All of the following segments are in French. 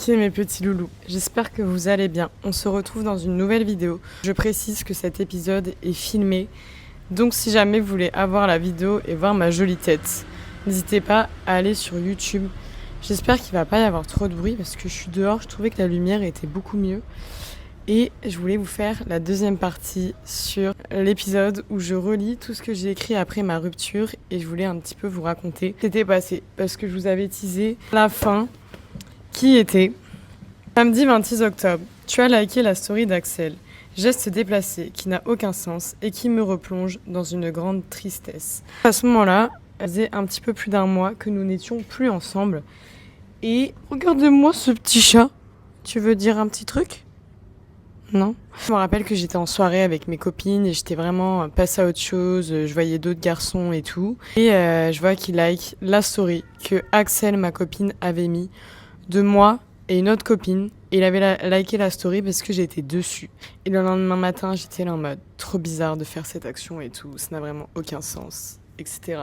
Ok mes petits loulous, j'espère que vous allez bien. On se retrouve dans une nouvelle vidéo. Je précise que cet épisode est filmé, donc si jamais vous voulez avoir la vidéo et voir ma jolie tête, n'hésitez pas à aller sur YouTube. J'espère qu'il va pas y avoir trop de bruit parce que je suis dehors, je trouvais que la lumière était beaucoup mieux. Et je voulais vous faire la deuxième partie sur l'épisode où je relis tout ce que j'ai écrit après ma rupture et je voulais un petit peu vous raconter ce qui s'était passé parce que je vous avais teasé la fin qui était samedi 26 octobre. Tu as liké la story d'Axel. Geste déplacé qui n'a aucun sens et qui me replonge dans une grande tristesse. À ce moment-là, ça faisait un petit peu plus d'un mois que nous n'étions plus ensemble. Et regardez-moi ce petit chat. Tu veux dire un petit truc ? Non. Je me rappelle que j'étais en soirée avec mes copines et j'étais vraiment passée à autre chose. Je voyais d'autres garçons et tout. Et je vois qu'il like la story que Axel, ma copine, avait mis de moi et une autre copine. Et il avait liké la story parce que j'étais dessus. Et le lendemain matin, j'étais là en mode trop bizarre de faire cette action et tout. Ça n'a vraiment aucun sens, etc.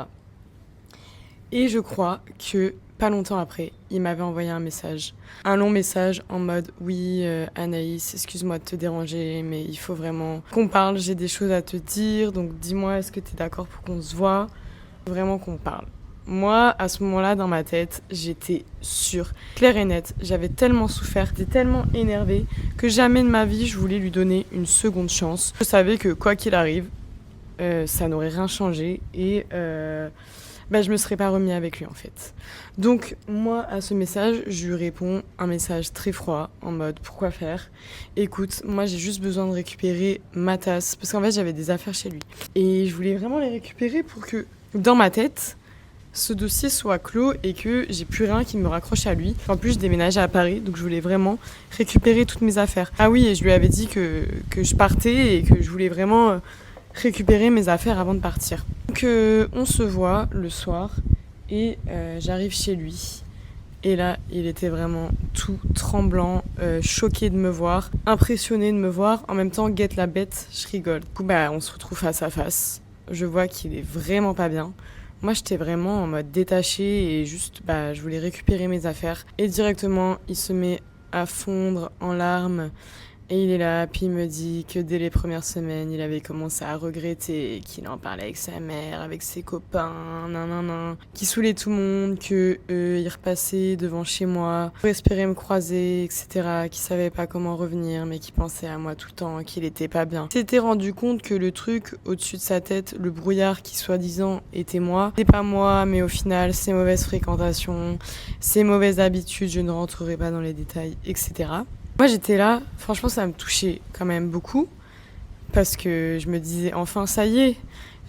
Et je crois que pas longtemps après, il m'avait envoyé un message. Un long message en mode « Oui, Anaïs, excuse-moi de te déranger, mais il faut vraiment qu'on parle, j'ai des choses à te dire, donc dis-moi, est-ce que t'es d'accord pour qu'on se voit ? Vraiment qu'on parle. » Moi, à ce moment-là, dans ma tête, j'étais sûre, claire et nette. J'avais tellement souffert, j'étais tellement énervée que jamais de ma vie, je voulais lui donner une seconde chance. Je savais que quoi qu'il arrive, ça n'aurait rien changé et je me serais pas remis avec lui en fait. Donc moi à ce message, je lui réponds un message très froid en mode pourquoi faire ? Écoute, moi j'ai juste besoin de récupérer ma tasse parce qu'en fait j'avais des affaires chez lui et je voulais vraiment les récupérer pour que dans ma tête ce dossier soit clos et que j'ai plus rien qui me raccroche à lui. En plus je déménageais à Paris donc je voulais vraiment récupérer toutes mes affaires. Ah oui, et je lui avais dit que je partais et que je voulais vraiment récupérer mes affaires avant de partir. Donc on se voit le soir et j'arrive chez lui. Et là, il était vraiment tout tremblant, choqué de me voir, impressionné de me voir. En même temps, guette la bête, je rigole. Du coup, on se retrouve face à face. Je vois qu'il est vraiment pas bien. Moi, j'étais vraiment en mode détaché et juste, je voulais récupérer mes affaires. Et directement, il se met à fondre en larmes. Et il est là, puis il me dit que dès les premières semaines, il avait commencé à regretter, qu'il en parlait avec sa mère, avec ses copains, qu'il saoulait tout le monde, que il repassait devant chez moi, pour espérer me croiser, etc., qu'il savait pas comment revenir, mais qu'il pensait à moi tout le temps, qu'il était pas bien. Il s'était rendu compte que le truc au-dessus de sa tête, le brouillard qui soi-disant était moi, c'est pas moi, mais au final, ses mauvaises fréquentations, ses mauvaises habitudes, je ne rentrerai pas dans les détails, etc. Moi j'étais là, franchement ça me touchait quand même beaucoup parce que je me disais enfin ça y est,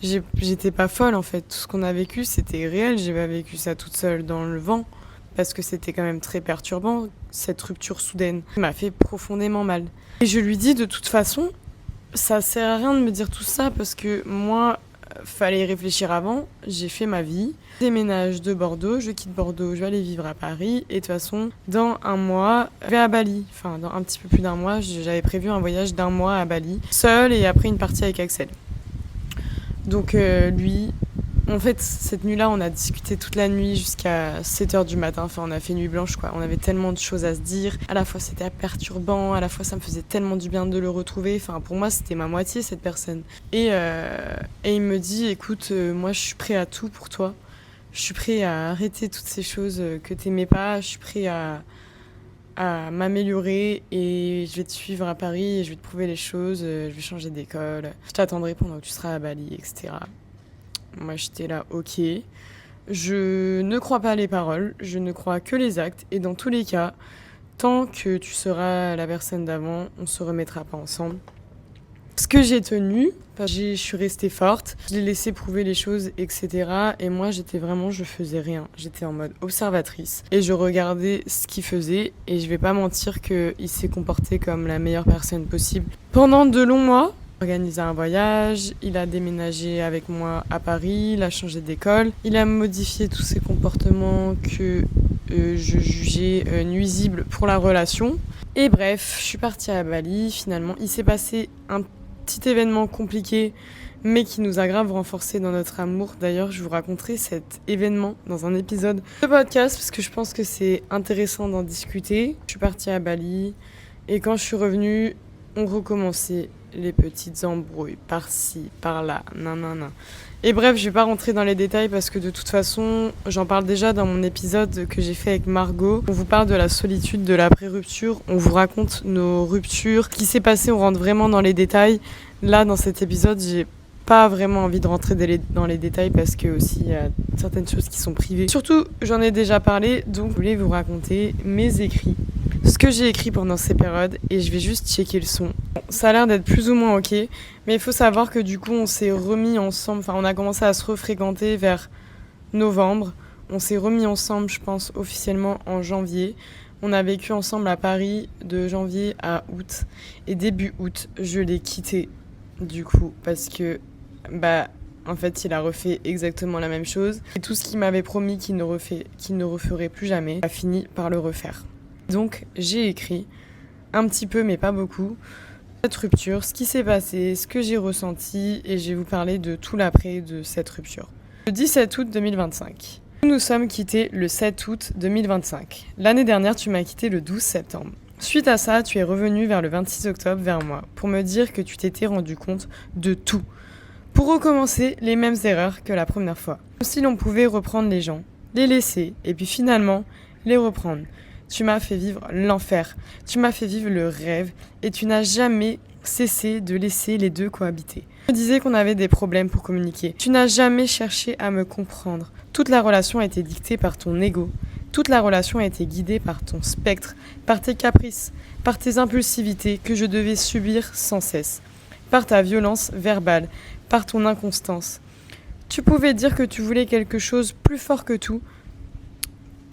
j'étais pas folle en fait, tout ce qu'on a vécu c'était réel, j'ai pas vécu ça toute seule dans le vent parce que c'était quand même très perturbant cette rupture soudaine, ça m'a fait profondément mal. Et je lui dis de toute façon, ça sert à rien de me dire tout ça parce que moi fallait y réfléchir avant, j'ai fait ma vie, je déménage de Bordeaux, je quitte Bordeaux, je vais aller vivre à Paris et de toute façon dans un mois je vais à Bali, enfin dans un petit peu plus d'un mois, j'avais prévu un voyage d'un mois à Bali, seule et après une partie avec Axel. Donc lui, en fait cette nuit-là on a discuté toute la nuit jusqu'à 7h du matin, enfin on a fait nuit blanche quoi, on avait tellement de choses à se dire, à la fois c'était perturbant, à la fois ça me faisait tellement du bien de le retrouver, enfin pour moi c'était ma moitié cette personne. Et il me dit écoute moi je suis prêt à tout pour toi, je suis prêt à arrêter toutes ces choses que t'aimais pas, je suis prêt à m'améliorer et je vais te suivre à Paris et je vais te prouver les choses, je vais changer d'école, je t'attendrai pendant que tu seras à Bali, etc. Moi, j'étais là, ok. Je ne crois pas les paroles, je ne crois que les actes. Et dans tous les cas, tant que tu seras la personne d'avant, on se remettra pas ensemble. Ce que j'ai tenu, je suis restée forte, je l'ai laissé prouver les choses, etc. Et moi, je faisais rien. J'étais en mode observatrice. Et je regardais ce qu'il faisait. Et je vais pas mentir qu'il s'est comporté comme la meilleure personne possible. Pendant de longs mois, organisé un voyage, il a déménagé avec moi à Paris, il a changé d'école, il a modifié tous ses comportements que je jugeais nuisibles pour la relation. Et bref, je suis partie à Bali, finalement, il s'est passé un petit événement compliqué, mais qui nous a grave renforcé dans notre amour. D'ailleurs, je vous raconterai cet événement dans un épisode de podcast, parce que je pense que c'est intéressant d'en discuter. Je suis partie à Bali, et quand je suis revenue, on recommençait les petites embrouilles, par-ci, par-là, nanana. Et bref, je vais pas rentrer dans les détails parce que de toute façon, j'en parle déjà dans mon épisode que j'ai fait avec Margot. On vous parle de la solitude, de l'après-rupture, on vous raconte nos ruptures, ce qui s'est passé, on rentre vraiment dans les détails. Là, dans cet épisode, j'ai pas vraiment envie de rentrer dans les détails parce que aussi il y a certaines choses qui sont privées. Surtout, j'en ai déjà parlé, donc je voulais vous raconter mes écrits. Ce que j'ai écrit pendant ces périodes et je vais juste checker le son. Bon, ça a l'air d'être plus ou moins ok, mais il faut savoir que du coup on s'est remis ensemble, on a commencé à se refréquenter vers novembre. On s'est remis ensemble, je pense, officiellement en janvier. On a vécu ensemble à Paris de janvier à août. Et début août, je l'ai quitté du coup parce que en fait, il a refait exactement la même chose. Et tout ce qu'il m'avait promis qu'il ne referait plus jamais, a fini par le refaire. Donc j'ai écrit un petit peu mais pas beaucoup cette rupture, ce qui s'est passé, ce que j'ai ressenti et je vais vous parler de tout l'après de cette rupture. Le 17 août 2025. Nous nous sommes quittés le 7 août 2025. L'année dernière, tu m'as quitté le 12 septembre. Suite à ça, tu es revenu vers le 26 octobre vers moi pour me dire que tu t'étais rendu compte de tout. Pour recommencer les mêmes erreurs que la première fois. Comme si l'on pouvait reprendre les gens, les laisser et puis finalement les reprendre. Tu m'as fait vivre l'enfer, tu m'as fait vivre le rêve et tu n'as jamais cessé de laisser les deux cohabiter. Tu me disais qu'on avait des problèmes pour communiquer. Tu n'as jamais cherché à me comprendre. Toute la relation a été dictée par ton ego. Toute la relation a été guidée par ton spectre, par tes caprices, par tes impulsivités que je devais subir sans cesse, par ta violence verbale, par ton inconstance. Tu pouvais dire que tu voulais quelque chose plus fort que tout,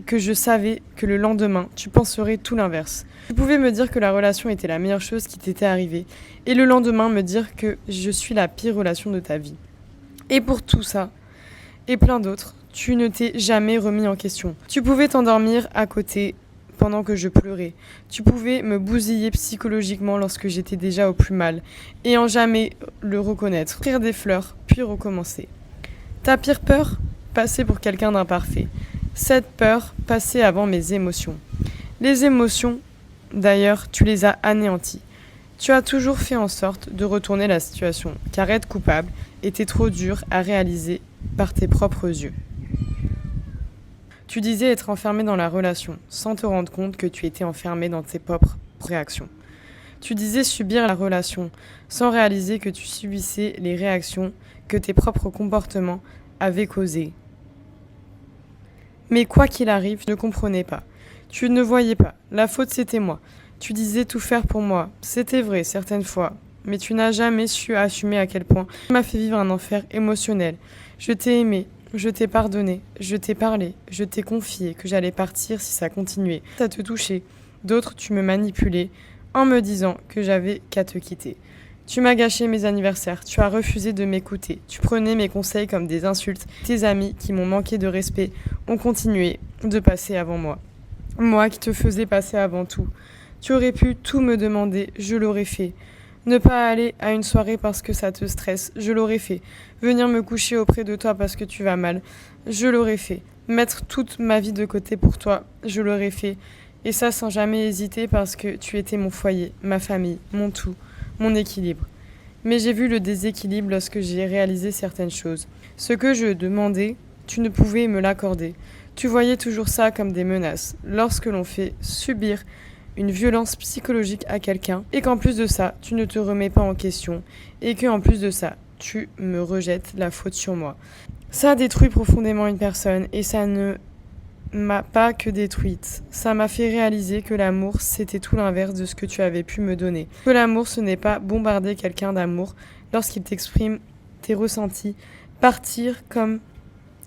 que je savais que le lendemain, tu penserais tout l'inverse. Tu pouvais me dire que la relation était la meilleure chose qui t'était arrivée, et le lendemain me dire que je suis la pire relation de ta vie. Et pour tout ça, et plein d'autres, tu ne t'es jamais remis en question. Tu pouvais t'endormir à côté pendant que je pleurais. Tu pouvais me bousiller psychologiquement lorsque j'étais déjà au plus mal, et en jamais le reconnaître. Offrir des fleurs, puis recommencer. Ta pire peur ? Passer pour quelqu'un d'imparfait. Cette peur passait avant mes émotions. Les émotions, d'ailleurs, tu les as anéanties. Tu as toujours fait en sorte de retourner la situation, car être coupable était trop dur à réaliser par tes propres yeux. Tu disais être enfermé dans la relation, sans te rendre compte que tu étais enfermé dans tes propres réactions. Tu disais subir la relation, sans réaliser que tu subissais les réactions que tes propres comportements avaient causées. Mais quoi qu'il arrive, tu ne comprenais pas. Tu ne voyais pas. La faute, c'était moi. Tu disais tout faire pour moi. C'était vrai, certaines fois. Mais tu n'as jamais su assumer à quel point tu m'as fait vivre un enfer émotionnel. Je t'ai aimé, je t'ai pardonné, je t'ai parlé, je t'ai confié que j'allais partir si ça continuait. Ça te touchait. D'autres, tu me manipulais en me disant que j'avais qu'à te quitter. Tu m'as gâché mes anniversaires, tu as refusé de m'écouter, tu prenais mes conseils comme des insultes. Tes amis qui m'ont manqué de respect ont continué de passer avant moi. Moi qui te faisais passer avant tout. Tu aurais pu tout me demander, je l'aurais fait. Ne pas aller à une soirée parce que ça te stresse, je l'aurais fait. Venir me coucher auprès de toi parce que tu vas mal, je l'aurais fait. Mettre toute ma vie de côté pour toi, je l'aurais fait. Et ça sans jamais hésiter parce que tu étais mon foyer, ma famille, mon tout. Mon équilibre. Mais j'ai vu le déséquilibre lorsque j'ai réalisé certaines choses. Ce que je demandais, tu ne pouvais me l'accorder. Tu voyais toujours ça comme des menaces. Lorsque l'on fait subir une violence psychologique à quelqu'un, et qu'en plus de ça, tu ne te remets pas en question, et qu'en plus de ça, tu me rejettes la faute sur moi. Ça a détruit profondément une personne, et ça ne m'a pas que détruite. Ça m'a fait réaliser que l'amour, c'était tout l'inverse de ce que tu avais pu me donner. Que l'amour, ce n'est pas bombarder quelqu'un d'amour lorsqu'il t'exprime tes ressentis. Partir comme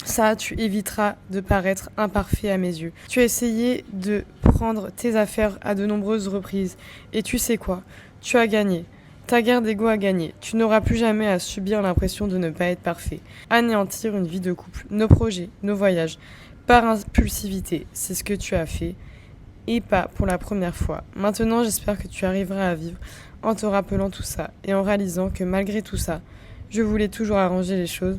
ça, tu éviteras de paraître imparfait à mes yeux. Tu as essayé de prendre tes affaires à de nombreuses reprises. Et tu sais quoi ? Tu as gagné. Ta guerre d'ego a gagné. Tu n'auras plus jamais à subir l'impression de ne pas être parfait. Anéantir une vie de couple, nos projets, nos voyages. Par impulsivité, c'est ce que tu as fait. et pas pour la première fois. Maintenant, j'espère que tu arriveras à vivre en te rappelant tout ça et en réalisant que malgré tout ça, je voulais toujours arranger les choses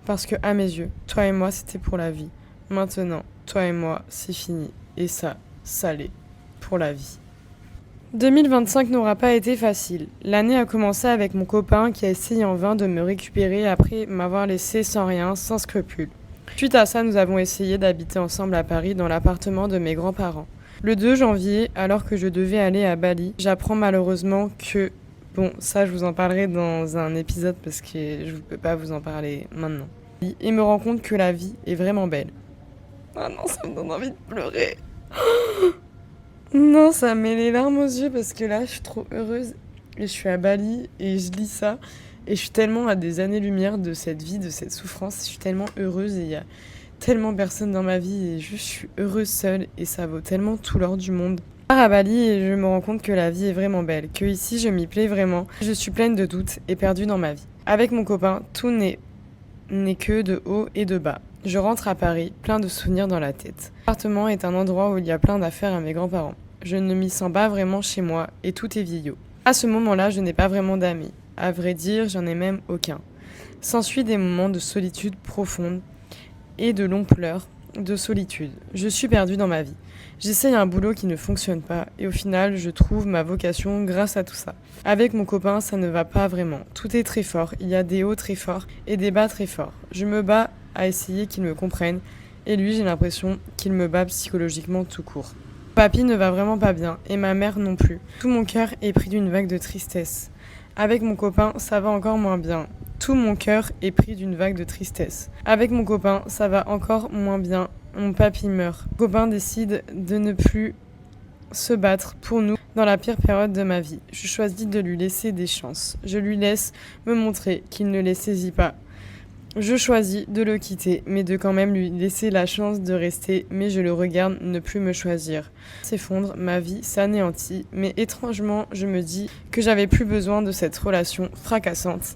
parce que, à mes yeux, toi et moi, c'était pour la vie. Maintenant, toi et moi, c'est fini. Et ça l'est pour la vie. 2025 n'aura pas été facile. L'année a commencé avec mon copain qui a essayé en vain de me récupérer après m'avoir laissé sans rien, sans scrupules. Suite à ça, nous avons essayé d'habiter ensemble à Paris dans l'appartement de mes grands-parents. Le 2 janvier, alors que je devais aller à Bali, j'apprends malheureusement que... Bon, ça je vous en parlerai dans un épisode parce que je ne peux pas vous en parler maintenant. Et me rends compte que la vie est vraiment belle. Ah non, ça me donne envie de pleurer. Non, ça me met les larmes aux yeux parce que là, je suis trop heureuse. Et je suis à Bali et je lis ça. Et je suis tellement à des années-lumière de cette vie, de cette souffrance. Je suis tellement heureuse et il y a tellement personne dans ma vie. Et juste, je suis heureuse seule et ça vaut tellement tout l'or du monde. Je pars à Bali et je me rends compte que la vie est vraiment belle. Que ici, je m'y plais vraiment. Je suis pleine de doutes et perdue dans ma vie. Avec mon copain, tout n'est que de haut et de bas. Je rentre à Paris, plein de souvenirs dans la tête. L'appartement est un endroit où il y a plein d'affaires à mes grands-parents. Je ne m'y sens pas vraiment chez moi et tout est vieillot. À ce moment-là, je n'ai pas vraiment d'amis. À vrai dire, j'en ai même aucun. S'ensuit des moments de solitude profonde et de longs pleurs de solitude. Je suis perdue dans ma vie. J'essaye un boulot qui ne fonctionne pas et au final, je trouve ma vocation grâce à tout ça. Avec mon copain, ça ne va pas vraiment. Tout est très fort. Il y a des hauts très forts et des bas très forts. Je me bats à essayer qu'il me comprenne et lui, j'ai l'impression qu'il me bat psychologiquement tout court. Papy ne va vraiment pas bien et ma mère non plus. Tout mon cœur est pris d'une vague de tristesse. Avec mon copain, ça va encore moins bien. Tout mon cœur est pris d'une vague de tristesse. Avec mon copain, ça va encore moins bien. Mon papy meurt. Mon copain décide de ne plus se battre pour nous dans la pire période de ma vie. Je choisis de lui laisser des chances. Je lui laisse me montrer qu'il ne les saisit pas. Je choisis de le quitter, mais de quand même lui laisser la chance de rester, mais je le regarde ne plus me choisir. S'effondre, ma vie s'anéantit, mais étrangement, je me dis que j'avais plus besoin de cette relation fracassante,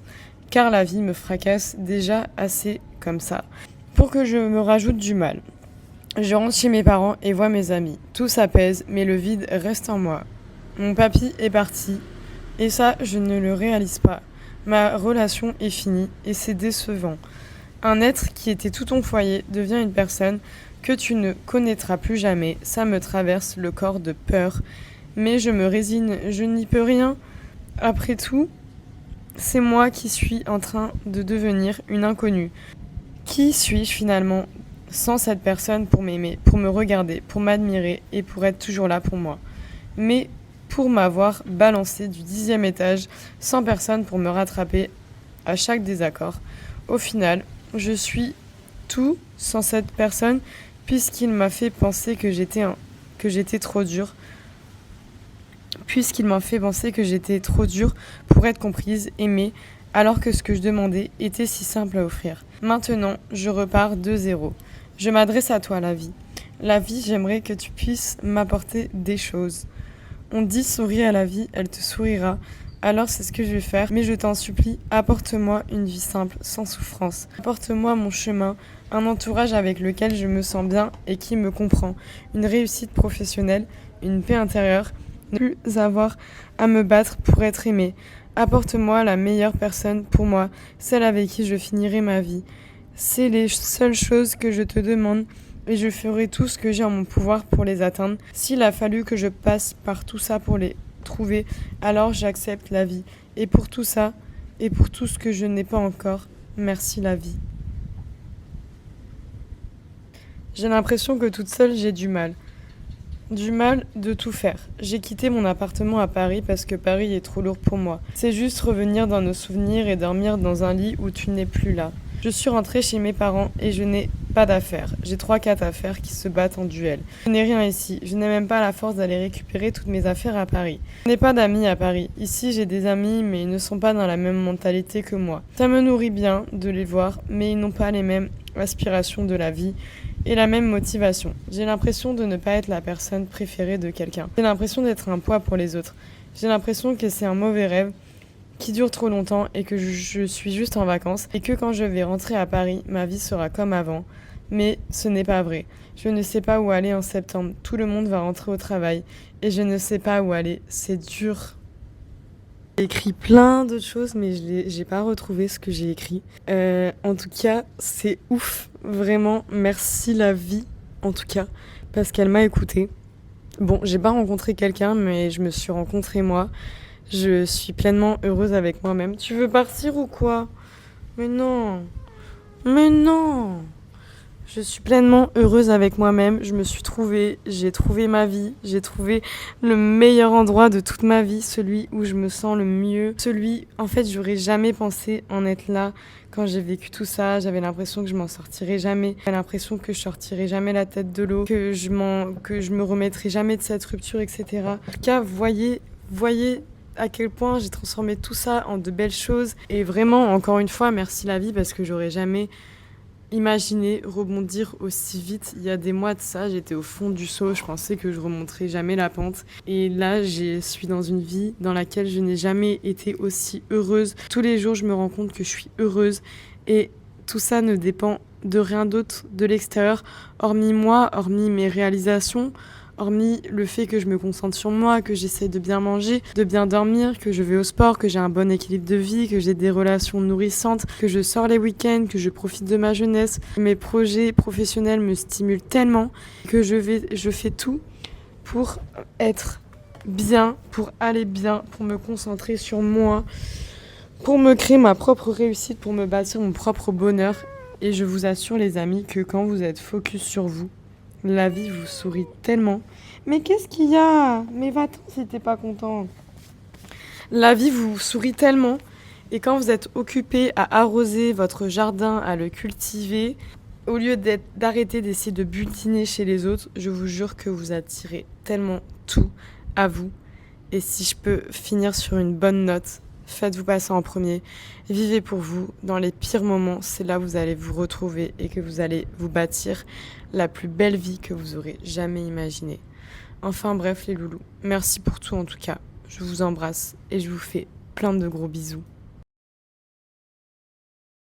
car la vie me fracasse déjà assez comme ça, pour que je me rajoute du mal. Je rentre chez mes parents et vois mes amis. Tout s'apaise, mais le vide reste en moi. Mon papy est parti, et ça, je ne le réalise pas. Ma relation est finie et c'est décevant. Un être qui était tout ton foyer devient une personne que tu ne connaîtras plus jamais. Ça me traverse le corps de peur. Mais je me résigne, je n'y peux rien. Après tout, c'est moi qui suis en train de devenir une inconnue. Qui suis-je finalement sans cette personne pour m'aimer, pour me regarder, pour m'admirer et pour être toujours là pour moi? Mais pour m'avoir balancé du 10e étage sans personne pour me rattraper à chaque désaccord. Au final, je suis tout sans cette personne puisqu'il m'a fait penser que j'étais trop dure. Puisqu'il m'a fait penser que j'étais trop dure pour être comprise, aimée, alors que ce que je demandais était si simple à offrir. Maintenant, je repars de zéro. Je m'adresse à toi, la vie. La vie, j'aimerais que tu puisses m'apporter des choses. On dit souris à la vie, elle te sourira. Alors c'est ce que je vais faire, mais je t'en supplie, apporte-moi une vie simple, sans souffrance. Apporte-moi mon chemin, un entourage avec lequel je me sens bien et qui me comprend. Une réussite professionnelle, une paix intérieure, ne plus avoir à me battre pour être aimée. Apporte-moi la meilleure personne pour moi, celle avec qui je finirai ma vie. C'est les seules choses que je te demande. Et je ferai tout ce que j'ai en mon pouvoir pour les atteindre. S'il a fallu que je passe par tout ça pour les trouver, alors j'accepte la vie. Et pour tout ça, et pour tout ce que je n'ai pas encore, merci la vie. J'ai l'impression que toute seule, j'ai du mal. Du mal de tout faire. J'ai quitté mon appartement à Paris parce que Paris est trop lourd pour moi. C'est juste revenir dans nos souvenirs et dormir dans un lit où tu n'es plus là. Je suis rentrée chez mes parents et je n'ai pas d'affaires. J'ai 3-4 affaires qui se battent en duel. Je n'ai rien ici. Je n'ai même pas la force d'aller récupérer toutes mes affaires à Paris. Je n'ai pas d'amis à Paris. Ici, j'ai des amis, mais ils ne sont pas dans la même mentalité que moi. Ça me nourrit bien de les voir, mais ils n'ont pas les mêmes aspirations de la vie et la même motivation. J'ai l'impression de ne pas être la personne préférée de quelqu'un. J'ai l'impression d'être un poids pour les autres. J'ai l'impression que c'est un mauvais rêve qui dure trop longtemps et que je suis juste en vacances et que quand je vais rentrer à Paris, ma vie sera comme avant. Mais ce n'est pas vrai. Je ne sais pas où aller en septembre. Tout le monde va rentrer au travail. Et je ne sais pas où aller. C'est dur. J'ai écrit plein d'autres choses, mais j'ai pas retrouvé ce que j'ai écrit. En tout cas, c'est ouf. Vraiment, merci la vie, en tout cas, parce qu'elle m'a écoutée. Bon, j'ai pas rencontré quelqu'un, mais je me suis rencontrée moi. Je suis pleinement heureuse avec moi-même. Tu veux partir ou quoi? Mais non. Mais non. Je suis pleinement heureuse avec moi-même. Je me suis trouvée, j'ai trouvé ma vie, j'ai trouvé le meilleur endroit de toute ma vie, celui où je me sens le mieux. Celui, en fait, j'aurais jamais pensé en être là quand j'ai vécu tout ça. J'avais l'impression que je m'en sortirais jamais. J'avais l'impression que je sortirais jamais la tête de l'eau, que je me remettrais jamais de cette rupture, etc. En tout cas, voyez à quel point j'ai transformé tout ça en de belles choses. Et vraiment, encore une fois, merci la vie parce que j'aurais jamais imaginez rebondir aussi vite. Il y a des mois de ça, j'étais au fond du seau, je pensais que je remonterais jamais la pente. Et là, je suis dans une vie dans laquelle je n'ai jamais été aussi heureuse. Tous les jours, je me rends compte que je suis heureuse. Et tout ça ne dépend de rien d'autre de l'extérieur, hormis moi, hormis mes réalisations, hormis le fait que je me concentre sur moi, que j'essaie de bien manger, de bien dormir, que je vais au sport, que j'ai un bon équilibre de vie, que j'ai des relations nourrissantes, que je sors les week-ends, que je profite de ma jeunesse. Mes projets professionnels me stimulent tellement que je fais tout pour être bien, pour aller bien, pour me concentrer sur moi, pour me créer ma propre réussite, pour me bâtir mon propre bonheur. Et je vous assure les amis que quand vous êtes focus sur vous, la vie vous sourit tellement. Mais qu'est-ce qu'il y a? Mais va-t'en si t'es pas content. La vie vous sourit tellement. Et quand vous êtes occupé à arroser votre jardin, à le cultiver, au lieu d'arrêter d'essayer de butiner chez les autres, je vous jure que vous attirez tellement tout à vous. Et si je peux finir sur une bonne note, faites-vous passer en premier. Vivez pour vous. Dans les pires moments, c'est là où vous allez vous retrouver et que vous allez vous bâtir la plus belle vie que vous aurez jamais imaginée. Enfin bref les loulous, merci pour tout en tout cas. Je vous embrasse et je vous fais plein de gros bisous.